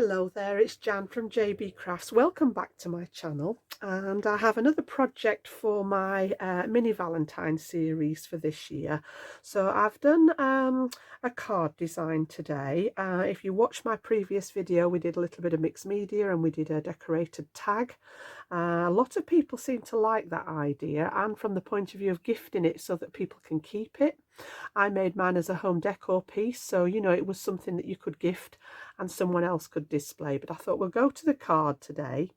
Hello there, it's Jan from JB Crafts. Welcome back to my channel, and I have another project for my mini Valentine series for this year. So I've done a card design today. If you watched my previous video, we did a little bit of mixed media and we did a decorated tag. A lot of people seem to like that idea, and from the point of view of gifting it so that people can keep it. I made mine as a home decor piece, so you know it was something that you could gift and someone else could display. But I thought we'll go to the card today,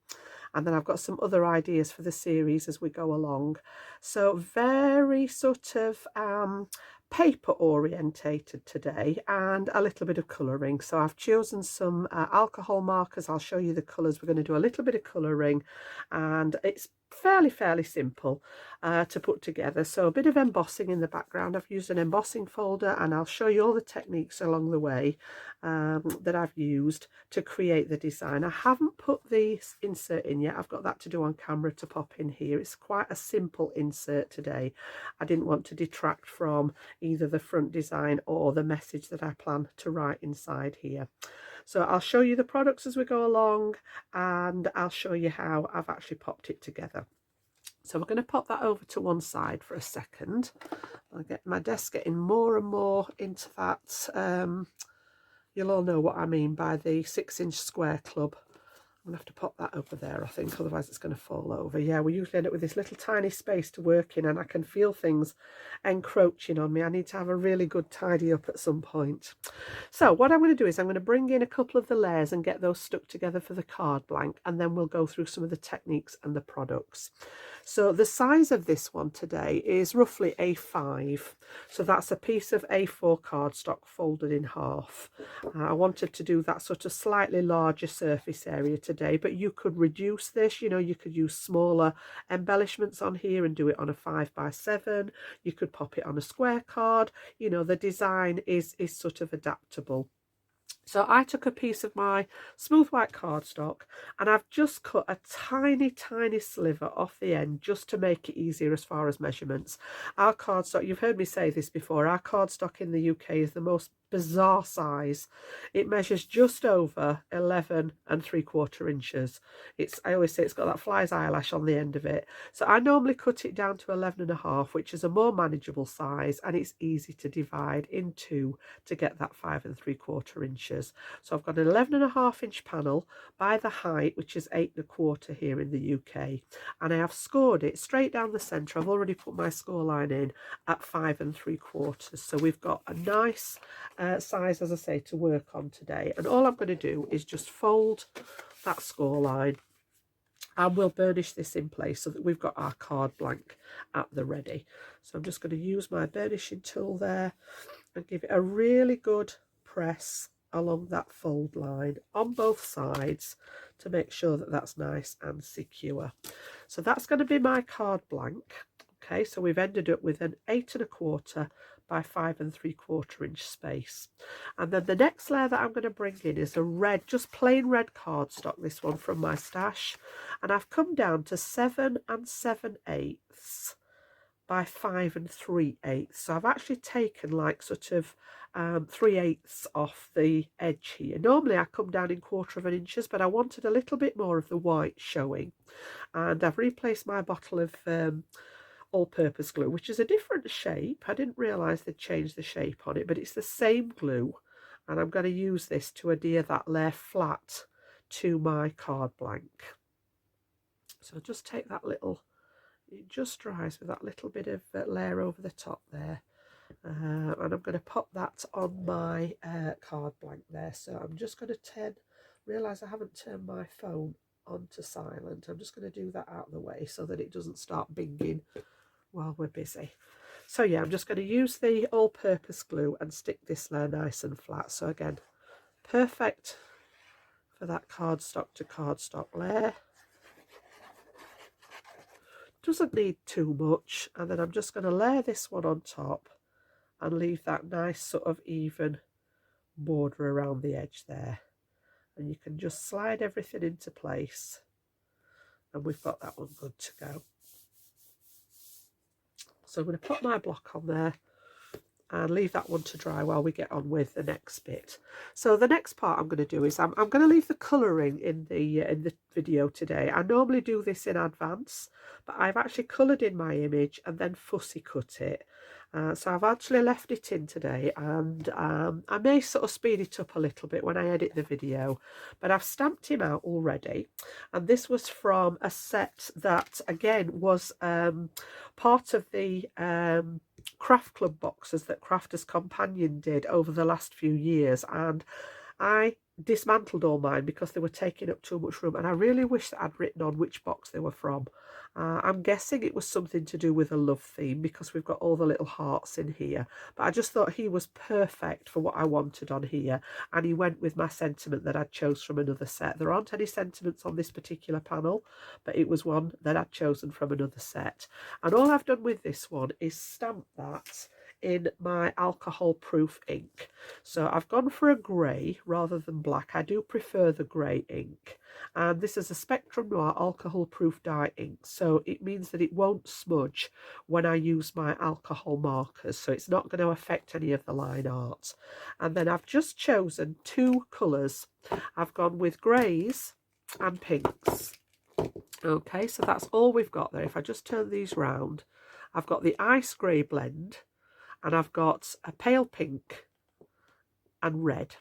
and then I've got some other ideas for the series as we go along. So very sort of paper orientated today, and a little bit of colouring. So I've chosen some alcohol markers. I'll show you the colours. We're going to do a little bit of colouring, and it's fairly simple to put together. So a bit of embossing in the background. I've used an embossing folder, and I'll show you all the techniques along the way that I've used to create the design. I haven't put the insert in yet. I've got that to do on camera to pop in here. It's quite a simple insert today. I didn't want to detract from either the front design or the message that I plan to write inside here. So I'll show you the products as we go along, and I'll show you how I've actually popped it together. So we're going to pop that over to one side for a second. I'll get my desk getting more and more into that. You'll all know what I mean by the 6-inch square club. I'm going to have to pop that over there, I think, otherwise it's going to fall over. Yeah, we usually end up with this little tiny space to work in, and I can feel things encroaching on me. I need to have a really good tidy up at some point. So what I'm going to do is I'm going to bring in a couple of the layers and get those stuck together for the card blank, and then we'll go through some of the techniques and the products. So the size of this one today is roughly A5. So that's a piece of A4 cardstock folded in half. I wanted to do that sort of slightly larger surface area today, but you could reduce this. You know, you could use smaller embellishments on here and do it on a 5x7. You could pop it on a square card. You know, the design is sort of adaptable. So I took a piece of my smooth white cardstock, and I've just cut a tiny sliver off the end just to make it easier as far as measurements. Our cardstock, you've heard me say this before, our cardstock in the UK is the most bizarre size. It measures just over 11 3/4 inches. I always say it's got that fly's eyelash on the end of it. So I normally cut it down to 11.5, which is a more manageable size, and it's easy to divide in two to get that 5 3/4 inches. So I've got an 11.5-inch panel by the height, which is 8 1/4 here in the UK, and I have scored it straight down the centre. I've already put my score line in at 5 3/4. So we've got a nice size, as I say, to work on today, and all I'm going to do is just fold that score line, and we'll burnish this in place so that we've got our card blank at the ready. So I'm just going to use my burnishing tool there and give it a really good press along that fold line on both sides to make sure that that's nice and secure. So that's going to be my card blank. Okay, so we've ended up with an 8 1/4 by 5 3/4 inch space. And then the next layer that I'm going to bring in is a red, just plain red cardstock, this one from my stash. And I've come down to 7 7/8 by 5 3/8. So I've actually taken like sort of 3/8 off the edge here. Normally I come down in 1/4 inches, but I wanted a little bit more of the white showing. And I've replaced my bottle of all-purpose glue, which is a different shape. I didn't realise they'd changed the shape on it, but it's the same glue, and I'm going to use this to adhere that layer flat to my card blank. So just take that little, it just dries with that little bit of layer over the top there, and I'm going to pop that on my card blank there. So I'm just going to realise I haven't turned my phone onto silent. I'm just going to do that out of the way so that it doesn't start binging while we're busy. So yeah, I'm just going to use the all-purpose glue and stick this layer nice and flat. So again, perfect for that cardstock to cardstock layer. Doesn't need too much, and then I'm just going to layer this one on top and leave that nice sort of even border around the edge there, and you can just slide everything into place, and we've got that one good to go. So I'm going to put my block on there, and leave that one to dry while we get on with the next bit. So the next part I'm going to do is I'm going to leave the colouring in the video today. I normally do this in advance, but I've actually coloured in my image and then fussy cut it. So I've actually left it in today, and I may sort of speed it up a little bit when I edit the video, but I've stamped him out already. And this was from a set that again was part of the craft club boxes that Crafters Companion did over the last few years, and I dismantled all mine because they were taking up too much room, and I really wish that I'd written on which box they were from. I'm guessing it was something to do with a love theme because we've got all the little hearts in here, but I just thought he was perfect for what I wanted on here, and he went with my sentiment that I'd chose from another set. There aren't any sentiments on this particular panel, but it was one that I'd chosen from another set. And all I've done with this one is stamp that in my alcohol proof ink. So I've gone for a grey rather than black. I do prefer the grey ink, and this is a Spectrum Noir alcohol proof dye ink, so it means that it won't smudge when I use my alcohol markers, so it's not going to affect any of the line art. And then I've just chosen two colours. I've gone with greys and pinks. Okay, so that's all we've got there. If I just turn these round, I've got the ice grey blend, and I've got a pale pink and red.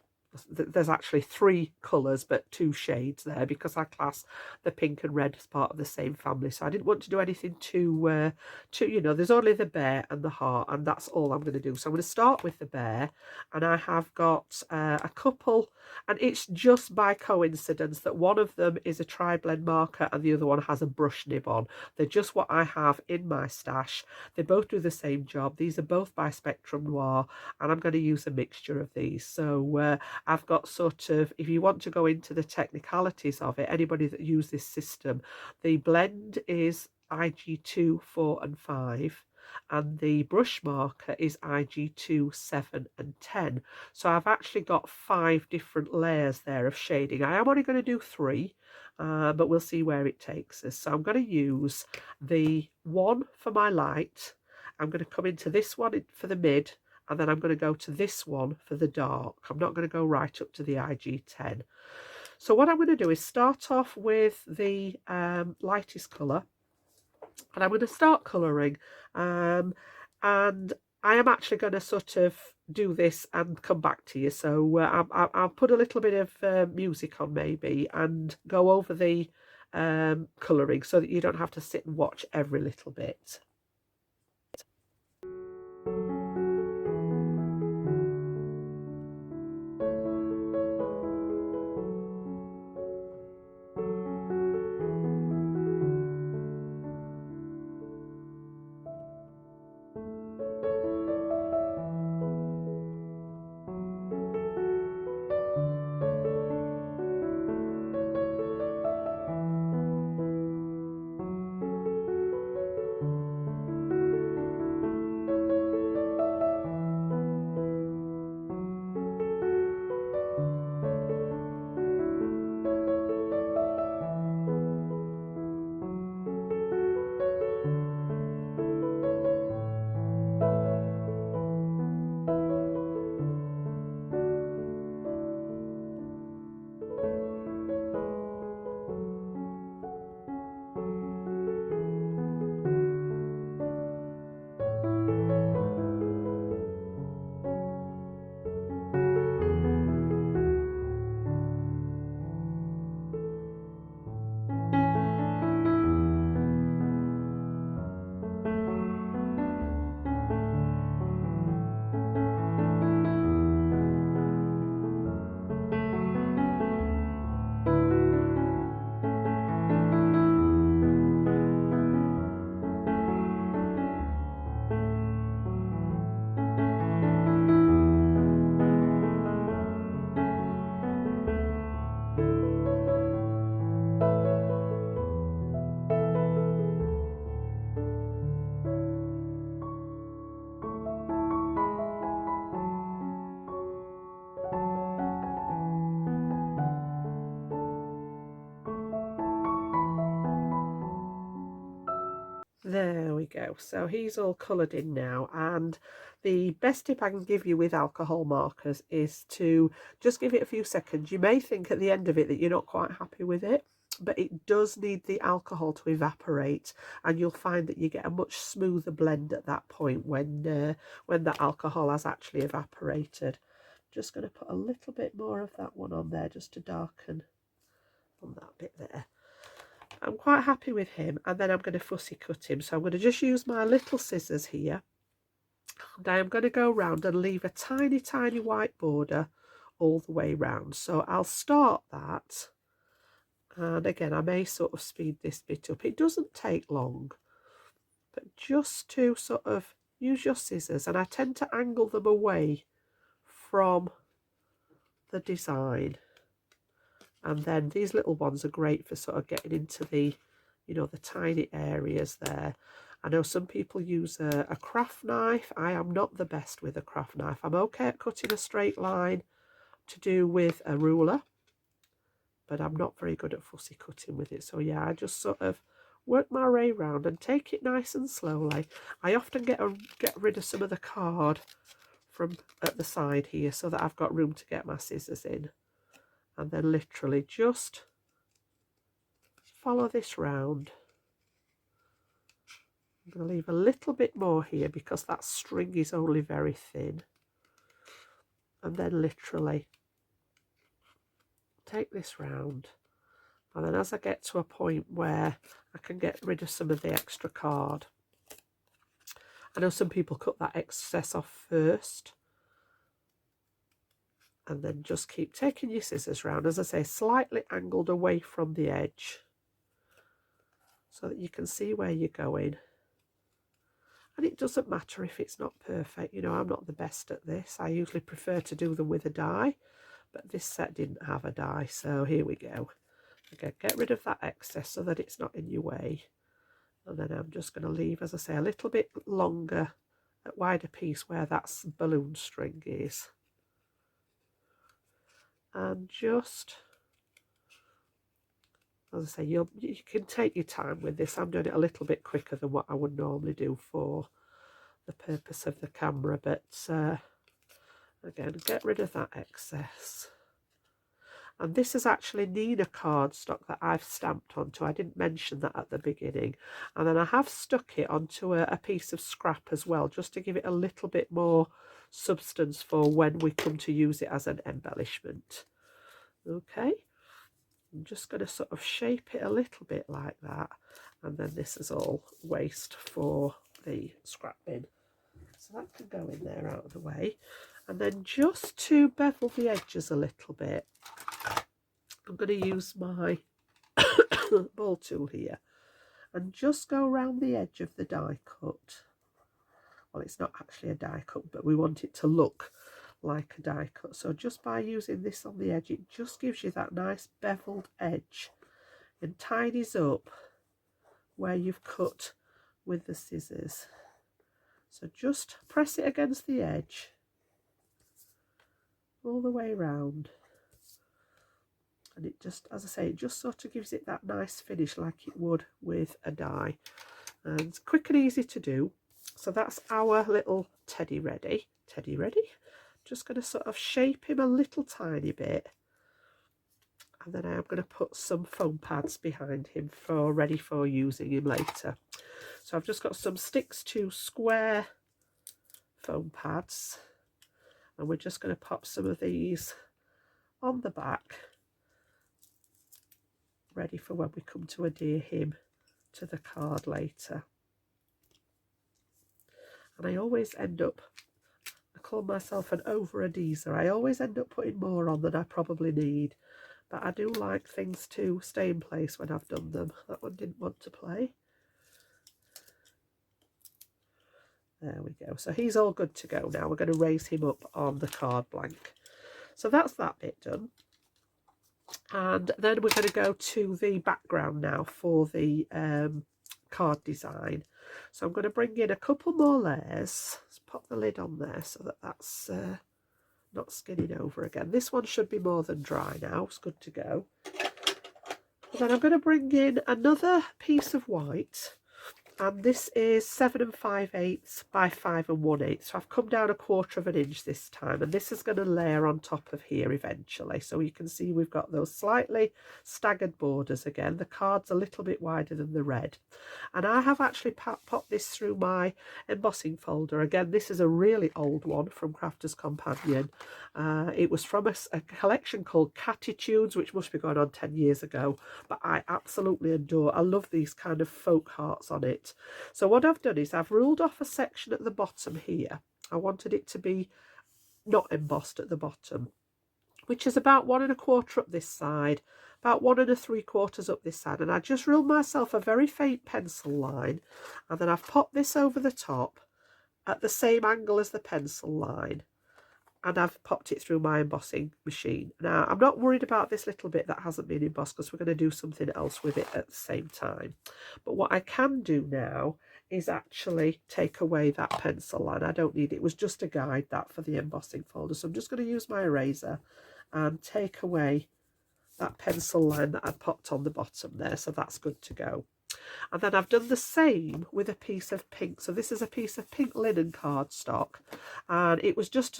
There's actually three colours but two shades there because I class the pink and red as part of the same family, so I didn't want to do anything too there's only the bear and the heart, and that's all I'm going to do. So I'm going to start with the bear, and I have got a couple, and it's just by coincidence that one of them is a tri-blend marker and the other one has a brush nib on. They're just what I have in my stash. They both do the same job. These are both by Spectrum Noir, and I'm going to use a mixture of these. So I've got sort of, if you want to go into the technicalities of it, anybody that uses this system, the blend is IG2, 4 and 5, and the brush marker is IG2, 7 and 10. So I've actually got 5 different layers there of shading. I am only going to do 3, but we'll see where it takes us. So I'm going to use the one for my light. I'm going to come into this one for the mid, and then I'm going to go to this one for the dark. I'm not going to go right up to the IG10. So what I'm going to do is start off with the lightest colour, and I'm going to start colouring, and I am actually going to sort of do this and come back to you. So I'll put a little bit of music on maybe and go over the colouring so that you don't have to sit and watch every little bit. There we go. So he's all coloured in now, and the best tip I can give you with alcohol markers is to just give it a few seconds. You may think at the end of it that you're not quite happy with it, but it does need the alcohol to evaporate, and you'll find that you get a much smoother blend at that point when the alcohol has actually evaporated. Just going to put a little bit more of that one on there just to darken on that bit there. I'm quite happy with him, and then I'm going to fussy cut him. So I'm going to just use my little scissors here, and I am going to go round and leave a tiny, tiny white border all the way round. So I'll start that, and again, I may sort of speed this bit up. It doesn't take long, but just to sort of use your scissors, and I tend to angle them away from the design. And then these little ones are great for sort of getting into the, you know, the tiny areas there. I know some people use a craft knife. I am not the best with a craft knife. I'm okay at cutting a straight line to do with a ruler, but I'm not very good at fussy cutting with it. So yeah, I just sort of work my way round and take it nice and slowly. I often get rid of some of the card from at the side here so that I've got room to get my scissors in. And then literally just follow this round. I'm going to leave a little bit more here because that string is only very thin. And then literally take this round. And then as I get to a point where I can get rid of some of the extra card. I know some people cut that excess off first. And then just keep taking your scissors round, as I say, slightly angled away from the edge so that you can see where you're going. And it doesn't matter if it's not perfect. You know, I'm not the best at this. I usually prefer to do them with a die, but this set didn't have a die, so here we go. Again, get rid of that excess so that it's not in your way. And then I'm just going to leave, as I say, a little bit longer, a wider piece where that balloon string is. And just, as I say, you can take your time with this. I'm doing it a little bit quicker than what I would normally do for the purpose of the camera, but again, get rid of that excess. And this is actually Nina cardstock that I've stamped onto. I didn't mention that at the beginning. And then I have stuck it onto a piece of scrap as well, just to give it a little bit more substance for when we come to use it as an embellishment. Okay, I'm just going to sort of shape it a little bit like that. And then this is all waste for the scrap bin. So that can go in there out of the way. And then just to bevel the edges a little bit, I'm going to use my ball tool here and just go around the edge of the die cut. Well, it's not actually a die cut, but we want it to look like a die cut. So just by using this on the edge, it just gives you that nice beveled edge and tidies up where you've cut with the scissors. So just press it against the edge all the way round. And it just, as I say, it just sort of gives it that nice finish like it would with a die. And it's quick and easy to do. So that's our little teddy ready. Teddy ready. Just going to sort of shape him a little tiny bit. And then I am going to put some foam pads behind him for ready for using him later. So I've just got some sticks to square foam pads. And we're just going to pop some of these on the back, ready for when we come to adhere him to the card later. And I always end up, I call myself an over-adheser. I always end up putting more on than I probably need. But I do like things to stay in place when I've done them. That one didn't want to play. There we go. So he's all good to go now. We're going to raise him up on the card blank. So that's that bit done. And then we're going to go to the background now for the card design. So I'm going to bring in a couple more layers. Let's pop the lid on there so that that's not skinning over again. This one should be more than dry now. It's good to go. And then I'm going to bring in another piece of white. and this is 7 5/8 by 5 1/8. So I've come down 1/4 inch this time, and this is going to layer on top of here eventually. So you can see we've got those slightly staggered borders again. The card's a little bit wider than the red, and I have actually popped this through my embossing folder. Again, this is a really old one from Crafter's Companion. It was from a collection called Catitudes, which must be going on 10 years ago, but I absolutely adore. I love these kind of folk hearts on it. So what I've done is I've ruled off a section at the bottom here. I wanted it to be not embossed at the bottom, which is about 1 1/4 up this side, about 1 3/4 up this side, and I just ruled myself a very faint pencil line, and then I've popped this over the top at the same angle as the pencil line, and I've popped it through my embossing machine. Now, I'm not worried about this little bit that hasn't been embossed, because we're going to do something else with it at the same time. But what I can do now is actually take away that pencil line. I don't need it. It was just a guide, that, for the embossing folder. So I'm just going to use my eraser and take away that pencil line that I'd popped on the bottom there. So that's good to go. And then I've done the same with a piece of pink. So this is a piece of pink linen cardstock, and it was just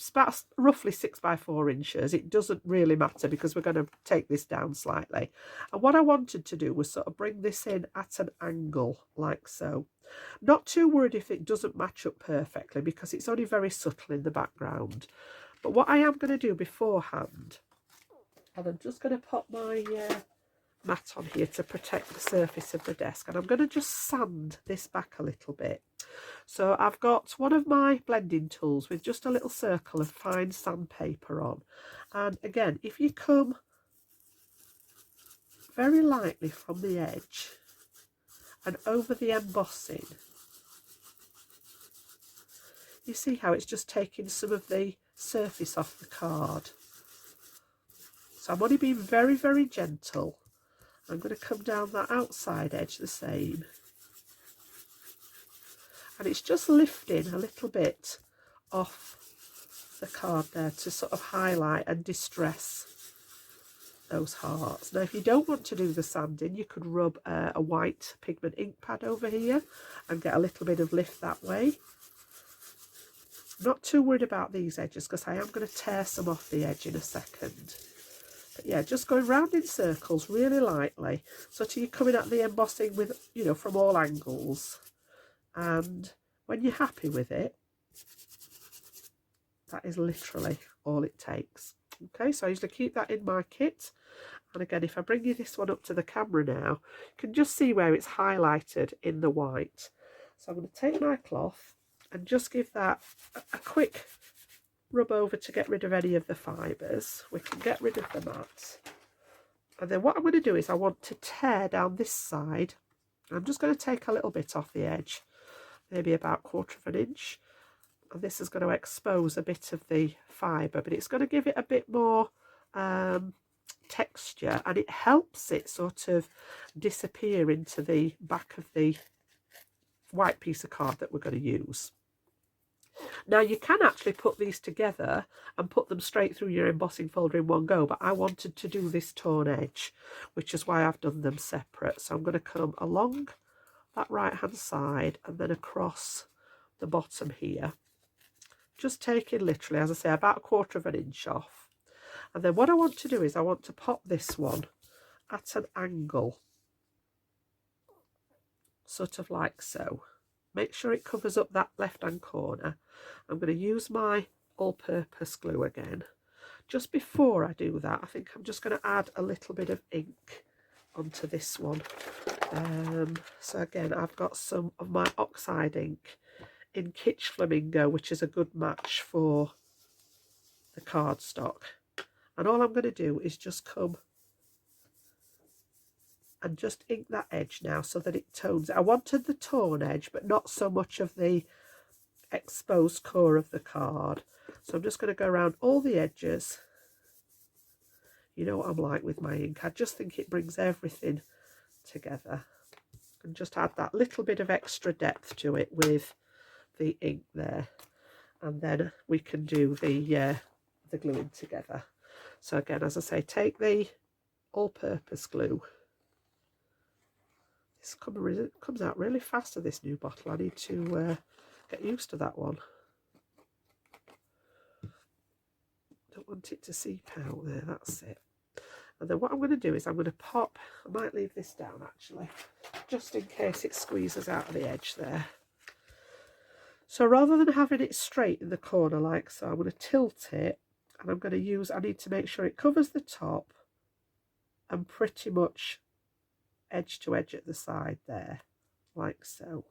about roughly 6 by 4 inches. It doesn't really matter because we're going to take this down slightly. And what I wanted to do was sort of bring this in at an angle like so. Not too worried if it doesn't match up perfectly, because it's only very subtle in the background. But what I am going to do beforehand, and I'm just going to pop my mat on here to protect the surface of the desk, and I'm going to just sand this back a little bit. So I've got one of my blending tools with just a little circle of fine sandpaper on, and again, if you come very lightly from the edge and over the embossing, you see how it's just taking some of the surface off the card. So I'm only being very, very gentle. I'm going to come down that outside edge the same, and it's just lifting a little bit off the card there to sort of highlight and distress those hearts. Now, if you don't want to do the sanding, you could rub a white pigment ink pad over here and get a little bit of lift that way. Not too worried about these edges, because I am going to tear some off the edge in a second. But yeah, just going round in circles really lightly, so till you're coming at the embossing with, you know, from all angles. And when you're happy with it, that is literally all it takes. Okay, so I usually keep that in my kit. And again, if I bring you this one up to the camera now, you can just see where it's highlighted in the white. So I'm going to take my cloth and just give that a quick rub over to get rid of any of the fibres. We can get rid of the mat. And then what I'm going to do is I want to tear down this side. I'm just going to take a little bit off the edge, maybe about 1/4 inch. And this is going to expose a bit of the fibre, but it's going to give it a bit more texture, and it helps it sort of disappear into the back of the white piece of card that we're going to use. Now, you can actually put these together and put them straight through your embossing folder in one go, but I wanted to do this torn edge, which is why I've done them separate. So I'm going to come along that right hand side and then across the bottom here, just taking literally, as I say, about 1/4 inch off. And then what I want to do is I want to pop this one at an angle, sort of like so. Make sure it covers up that left hand corner. I'm going to use my all-purpose glue again. Just before I do that, I think I'm just going to add a little bit of ink onto this one. So again, I've got some of my oxide ink in Kitsch Flamingo, which is a good match for the cardstock. And all I'm going to do is just come and just ink that edge now so that it tones. I wanted the torn edge, but not so much of the exposed core of the card. So I'm just going to go around all the edges. You know what I'm like with my ink. I just think it brings everything together. And just add that little bit of extra depth to it with the ink there. And then we can do the gluing together. So again, as I say, take the all-purpose glue, This comes out really fast of this new bottle. I need to get used to that one. Don't want it to seep out there, that's it. And then what I'm going to do is I'm going to pop, I might leave this down actually, just in case it squeezes out of the edge there. So rather than having it straight in the corner like so, I'm going to tilt it, and I'm going to use, I need to make sure it covers the top and pretty much edge to edge at the side there, like so.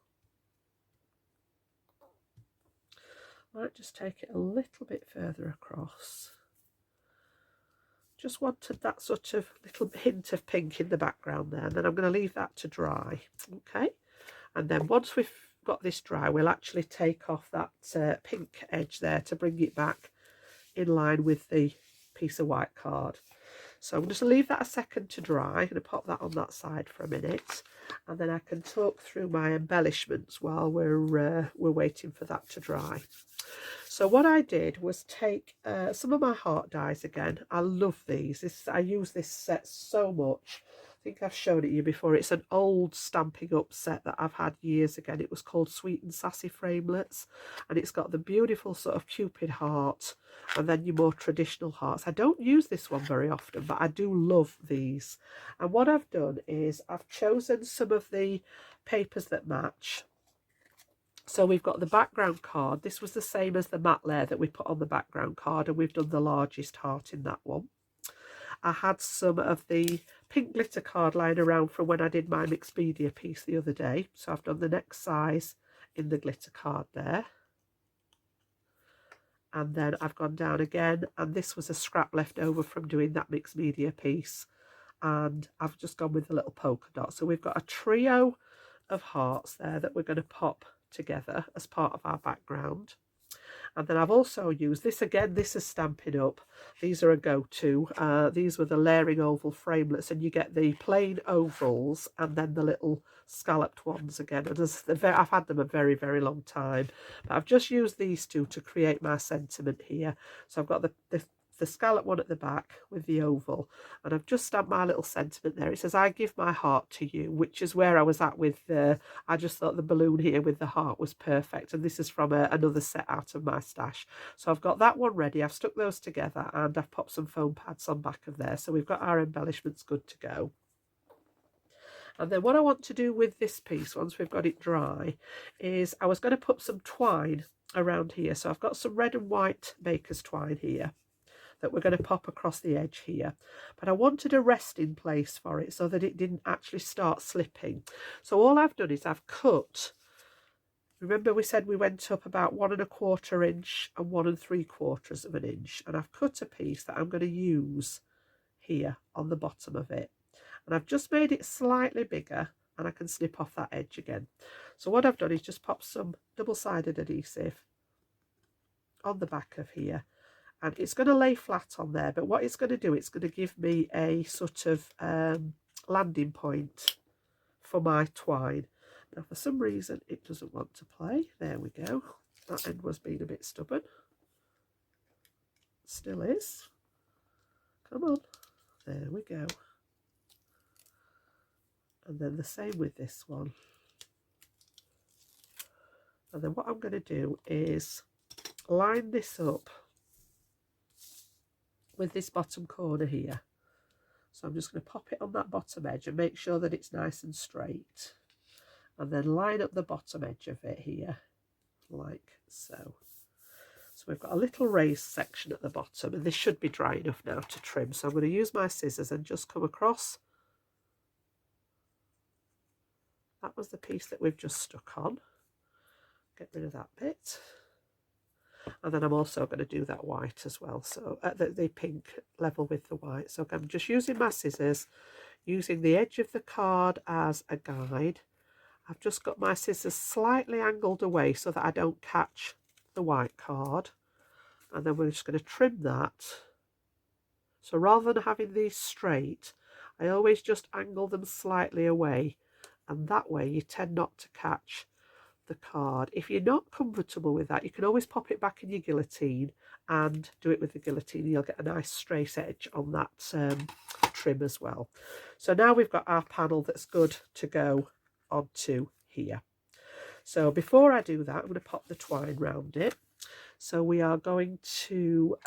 Might just take it a little bit further across. Just wanted that sort of little hint of pink in the background there, and then I'm going to leave that to dry. Okay, and then once we've got this dry, we'll actually take off that pink edge there to bring it back in line with the piece of white card. So I'm just going to leave that a second to dry. I'm going to pop that on that side for a minute, and then I can talk through my embellishments while we're waiting for that to dry. So what I did was take some of my heart dies again. I love these. I use this set so much. I think I've shown it you before. It's an old Stampin' Up set that I've had years ago. It was called Sweet and Sassy Framelets, and it's got the beautiful sort of Cupid heart and then your more traditional hearts. I don't use this one very often, but I do love these. And what I've done is I've chosen some of the papers that match. So we've got the background card. This was the same as the matte layer that we put on the background card, and we've done the largest heart in that one. I had some of the pink glitter card lying around from when I did my Mixpedia piece the other day. So I've done the next size in the glitter card there. And then I've gone down again, and this was a scrap left over from doing that mixed media piece. And I've just gone with a little polka dot. So we've got a trio of hearts there that we're going to pop together as part of our background. And then I've also used this again. This is Stampin' Up. These are a go-to. These were the layering oval framelets, and you get the plain ovals and then the little scalloped ones again. And I've had them a very, very long time, but I've just used these two to create my sentiment here. So I've got the scallop one at the back with the oval, and I've just stamped my little sentiment there. It says, "I give my heart to you," which is where I was at with I just thought the balloon here with the heart was perfect, and this is from another set out of my stash. So I've got that one ready. I've stuck those together, and I've popped some foam pads on back of there, so we've got our embellishments good to go. And then what I want to do with this piece, once we've got it dry, is I was going to put some twine around here. So I've got some red and white baker's twine here that we're going to pop across the edge here, but I wanted a resting place for it so that it didn't actually start slipping. So all I've done is I've cut, remember we said we went up about 1 1/4 inch and 1 3/4 of an inch, and I've cut a piece that I'm going to use here on the bottom of it, and I've just made it slightly bigger, and I can snip off that edge again. So what I've done is just pop some double-sided adhesive on the back of here, and it's going to lay flat on there, but what it's going to do, it's going to give me a sort of landing point for my twine. Now for some reason it doesn't want to play. There we go. That end was being a bit stubborn. Still is. Come on. There we go. And then the same with this one. And then what I'm going to do is line this up with this bottom corner here. So I'm just going to pop it on that bottom edge and make sure that it's nice and straight, and then line up the bottom edge of it here like so. So we've got a little raised section at the bottom, and this should be dry enough now to trim. So I'm going to use my scissors and just come across. That was the piece that we've just stuck on. Get rid of that bit. And then I'm also going to do that white as well, so at the pink level with the white. So I'm just using my scissors, using the edge of the card as a guide. I've just got my scissors slightly angled away so that I don't catch the white card, and then we're just going to trim that. So rather than having these straight, I always just angle them slightly away, and that way you tend not to catch the card. If you're not comfortable with that, you can always pop it back in your guillotine and do it with the guillotine. You'll get a nice straight edge on that trim as well. So now we've got our panel that's good to go onto here. So before I do that, I'm going to pop the twine round it. So we are going to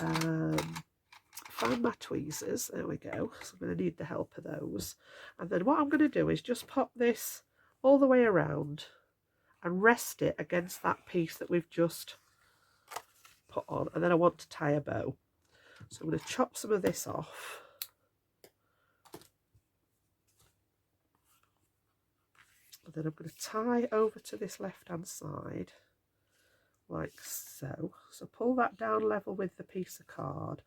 find my tweezers. There we go. So I'm going to need the help of those. And then what I'm going to do is just pop this all the way around and rest it against that piece that we've just put on. And then I want to tie a bow. So I'm going to chop some of this off. And then I'm going to tie over to this left hand side like so. So pull that down level with the piece of card.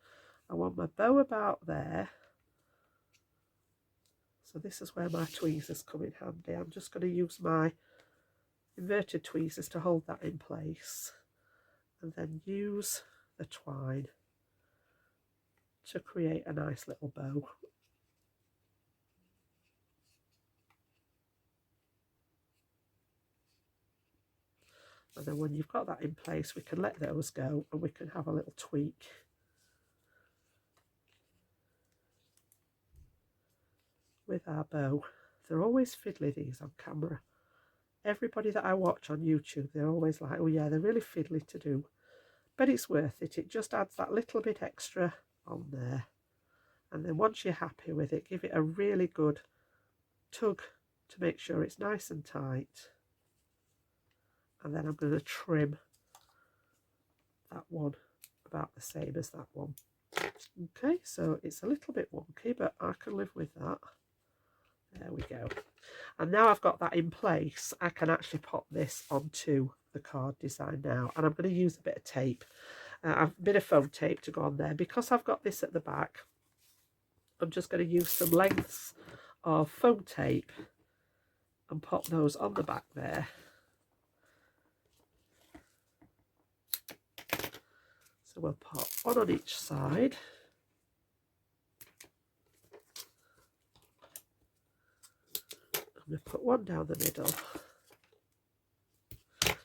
I want my bow about there. So this is where my tweezers come in handy. I'm just going to use my inverted tweezers to hold that in place, and then use the twine to create a nice little bow. And then when you've got that in place, we can let those go and we can have a little tweak. With our bow. They're always fiddly, these on camera. Everybody that I watch on YouTube, they're always like, oh yeah, they're really fiddly to do. But it's worth it. It just adds that little bit extra on there. And then once you're happy with it, give it a really good tug to make sure it's nice and tight. And then I'm going to trim that one about the same as that one. Okay, so it's a little bit wonky, but I can live with that. There we go. And now I've got that in place, I can actually pop this onto the card design now. And I'm going to use a bit of tape, a bit of foam tape to go on there. Because I've got this at the back, I'm just going to use some lengths of foam tape and pop those on the back there. So we'll pop one on each side. I'm going to put one down the middle,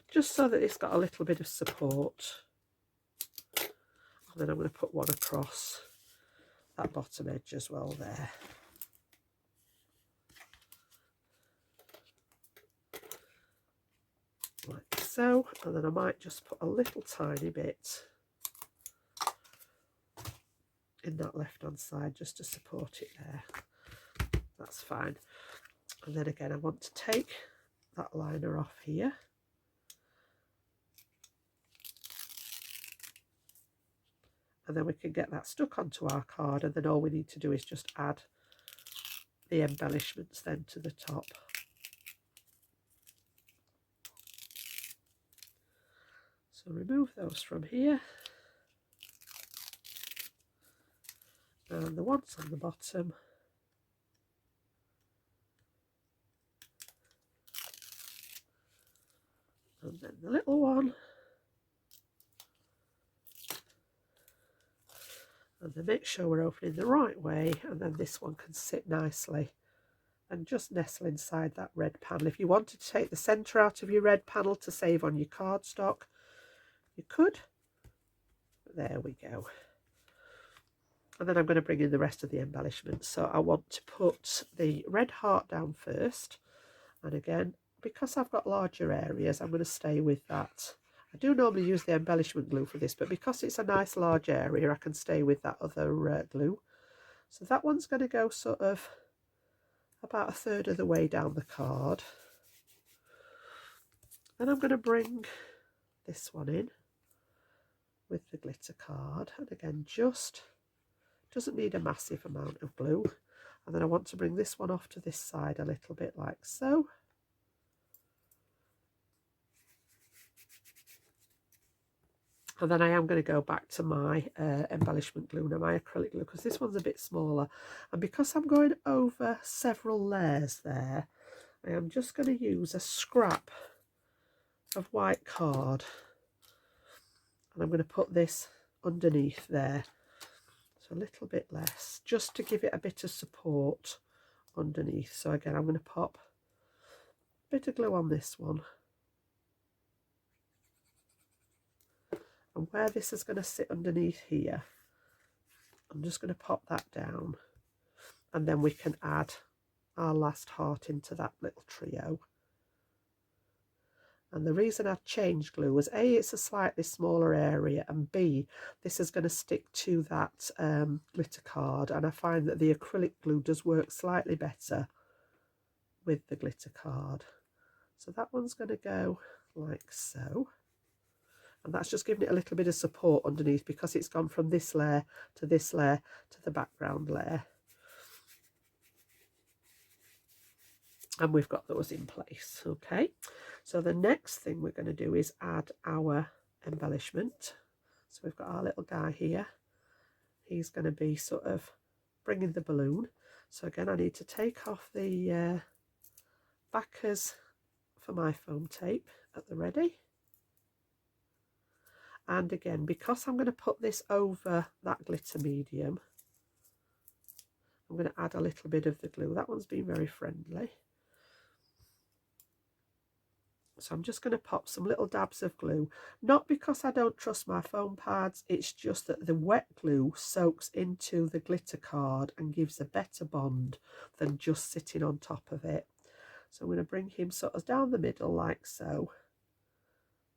just so that it's got a little bit of support. And then I'm going to put one across that bottom edge as well there. Like so. And then I might just put a little tiny bit in that left hand side just to support it there. That's fine. And then again, I want to take that liner off here. And then we can get that stuck onto our card, and then all we need to do is just add the embellishments then to the top. So remove those from here. And the ones on the bottom, and then the little one, and then make sure we're opening the right way, and then this one can sit nicely and just nestle inside that red panel. If you wanted to take the centre out of your red panel to save on your cardstock, you could. But there we go. And then I'm going to bring in the rest of the embellishments. So I want to put the red heart down first, and again, because I've got larger areas, I'm going to stay with that. I do normally use the embellishment glue for this, but because it's a nice large area, I can stay with that other glue. So that one's going to go sort of about a third of the way down the card. Then I'm going to bring this one in with the glitter card, and again, just doesn't need a massive amount of glue. And then I want to bring this one off to this side a little bit like so. And then I am going to go back to my embellishment glue now, my acrylic glue, because this one's a bit smaller. And because I'm going over several layers there, I am just going to use a scrap of white card. And I'm going to put this underneath there. So a little bit less, just to give it a bit of support underneath. So again, I'm going to pop a bit of glue on this one. And where this is going to sit underneath here, I'm just going to pop that down, and then we can add our last heart into that little trio. And the reason I've changed glue was A, it's a slightly smaller area, and B, this is going to stick to that glitter card, and I find that the acrylic glue does work slightly better with the glitter card. So that one's going to go like so, and that's just giving it a little bit of support underneath because it's gone from this layer to the background layer. And we've got those in place. Okay, so the next thing we're going to do is add our embellishment. So we've got our little guy here. He's going to be sort of bringing the balloon. So again, I need to take off the backers for my foam tape at the ready. And again, because I'm going to put this over that glitter medium, I'm going to add a little bit of the glue. That one's been very friendly. So I'm just going to pop some little dabs of glue, not because I don't trust my foam pads, it's just that the wet glue soaks into the glitter card and gives a better bond than just sitting on top of it. So I'm going to bring him sort of down the middle like so.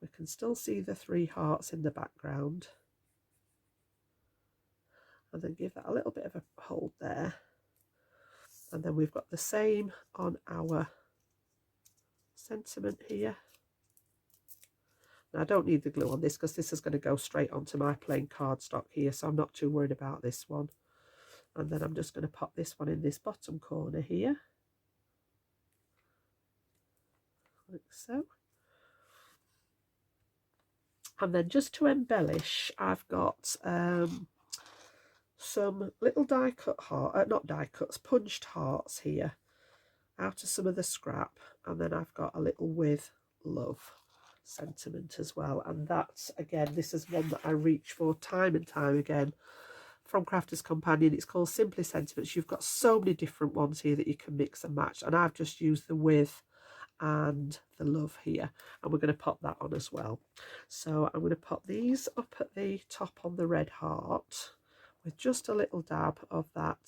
We can still see the 3 hearts in the background. And then give that a little bit of a hold there. And then we've got the same on our sentiment here. Now, I don't need the glue on this because this is going to go straight onto my plain cardstock here, so I'm not too worried about this one. And then I'm just going to pop this one in this bottom corner here, like so. And then just to embellish, I've got some little die cut not die cuts, punched hearts here out of some of the scrap, and then I've got a little with love sentiment as well. And that's, again, this is one that I reach for time and time again from Crafter's Companion. It's called Simply Sentiments. You've got so many different ones here that you can mix and match, and I've just used the with and the love here, and we're going to pop that on as well. So I'm going to pop these up at the top on the red heart with just a little dab of that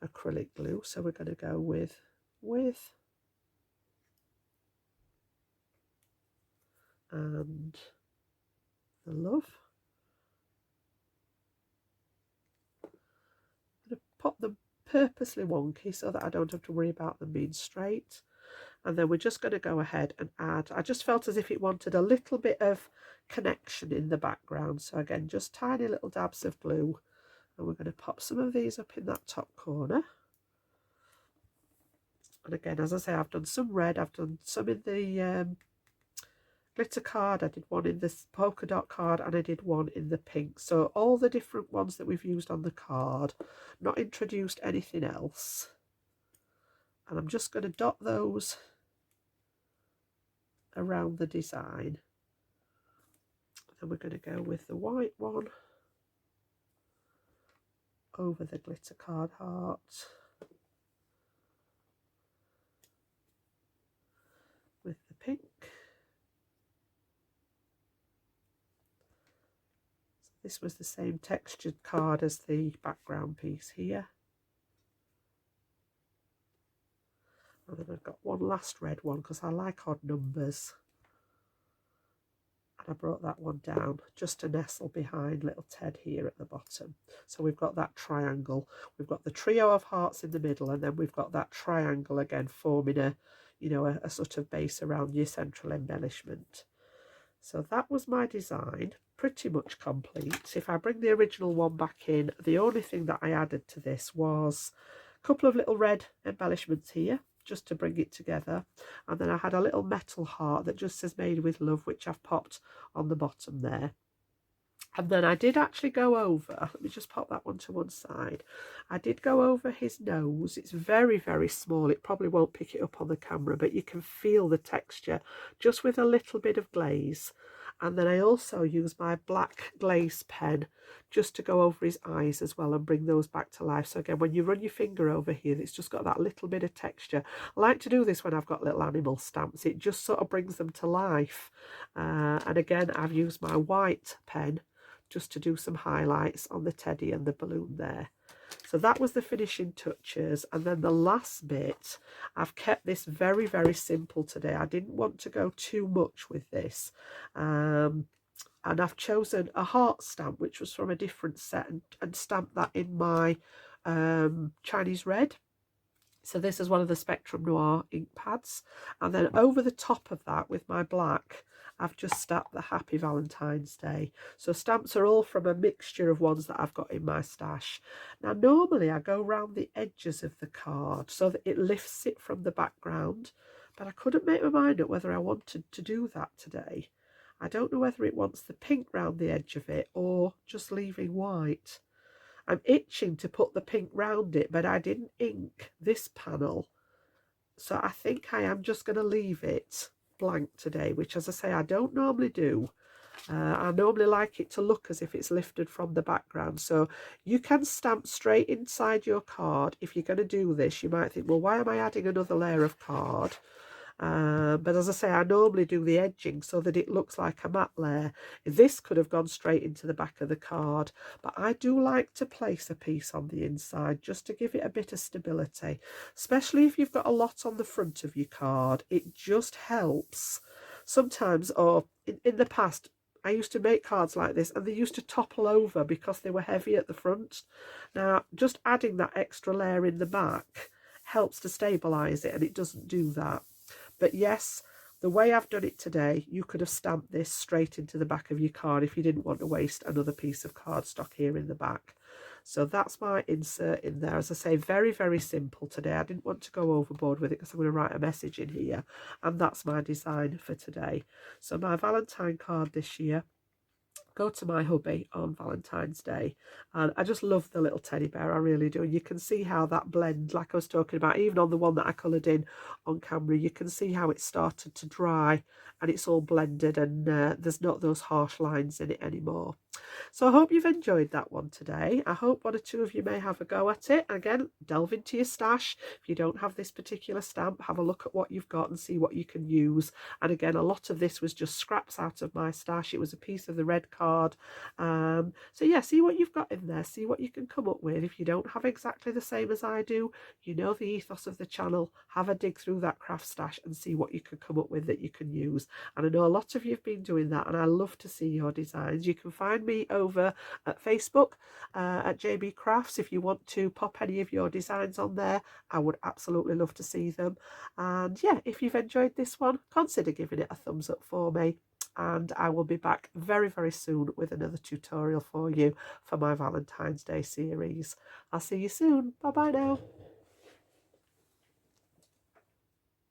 acrylic glue. So we're going to go with and the love. I'm going to pop them purposely wonky so that I don't have to worry about them being straight. And then we're just going to go ahead and add, I just felt as if it wanted a little bit of connection in the background. So again, just tiny little dabs of glue. And we're going to pop some of these up in that top corner. And again, as I say, I've done some red, I've done some in the glitter card, I did one in this polka dot card, and I did one in the pink. So all the different ones that we've used on the card, not introduced anything else. And I'm just going to dot those around the design. Then we're going to go with the white one over the glitter card heart. With the pink. So this was the same textured card as the background piece here. And then I've got one last red one because I like odd numbers. And I brought that one down just to nestle behind little Ted here at the bottom. So we've got that triangle. We've got the trio of hearts in the middle, and then we've got that triangle again forming a, you know, a sort of base around your central embellishment. So that was my design, pretty much complete. If I bring the original one back in, the only thing that I added to this was a couple of little red embellishments here, just to bring it together, and then I had a little metal heart that just says made with love, which I've popped on the bottom there. And then I did actually go over, let me just pop that one to one side, I did go over his nose. It's very, very small, it probably won't pick it up on the camera, but you can feel the texture just with a little bit of glaze. And then I also used my black glaze pen just to go over his eyes as well and bring those back to life. So again, when you run your finger over here, it's just got that little bit of texture. I like to do this when I've got little animal stamps. It just sort of brings them to life. And again, I've used my white pen just to do some highlights on the teddy and the balloon there. So that was the finishing touches. And then the last bit, I've kept this very, very simple today. I didn't want to go too much with this. And I've chosen a heart stamp, which was from a different set, and stamped that in my Chinese red. So this is one of the Spectrum Noir ink pads. And then over the top of that with my black, I've just stamped the Happy Valentine's Day. So stamps are all from a mixture of ones that I've got in my stash. Now normally I go round the edges of the card so that it lifts it from the background, but I couldn't make my mind up whether I wanted to do that today. I don't know whether it wants the pink round the edge of it or just leaving white. I'm itching to put the pink round it, but I didn't ink this panel. So I think I am just going to leave it blank today, which, as I say, I don't normally do. I normally like it to look as if it's lifted from the background. So you can stamp straight inside your card. If you're going to do this, you might think, well, why am I adding another layer of card? But as I say, I normally do the edging so that it looks like a matte layer. This could have gone straight into the back of the card, but I do like to place a piece on the inside just to give it a bit of stability, especially if you've got a lot on the front of your card. It just helps. Sometimes, or in the past, I used to make cards like this and they used to topple over because they were heavy at the front. Now, just adding that extra layer in the back helps to stabilise it, and it doesn't do that. But yes, the way I've done it today, you could have stamped this straight into the back of your card if you didn't want to waste another piece of cardstock here in the back. So that's my insert in there. As I say, very, very simple today. I didn't want to go overboard with it because I'm going to write a message in here. And that's my design for today. So my Valentine card this year, go to my hubby on Valentine's Day, and I just love the little teddy bear, I really do. And you can see how that blend, like I was talking about, even on the one that I coloured in on camera, you can see how it started to dry and it's all blended, and there's not those harsh lines in it anymore. So I hope you've enjoyed that one today. I hope one or two of you may have a go at it. Again, delve into your stash. If you don't have this particular stamp, have a look at what you've got and see what you can use. And again, a lot of this was just scraps out of my stash. It was a piece of the red card. So yeah, see what you've got in there. See what you can come up with. If you don't have exactly the same as I do, you know the ethos of the channel. Have a dig through that craft stash and see what you can come up with that you can use. And I know a lot of you have been doing that, and I love to see your designs. You can find me over at Facebook at JB Crafts. If you want to pop any of your designs on there, I would absolutely love to see them. And yeah, if you've enjoyed this one, consider giving it a thumbs up for me. And I will be back very, very soon with another tutorial for you for my Valentine's Day series. I'll see you soon. Bye bye now.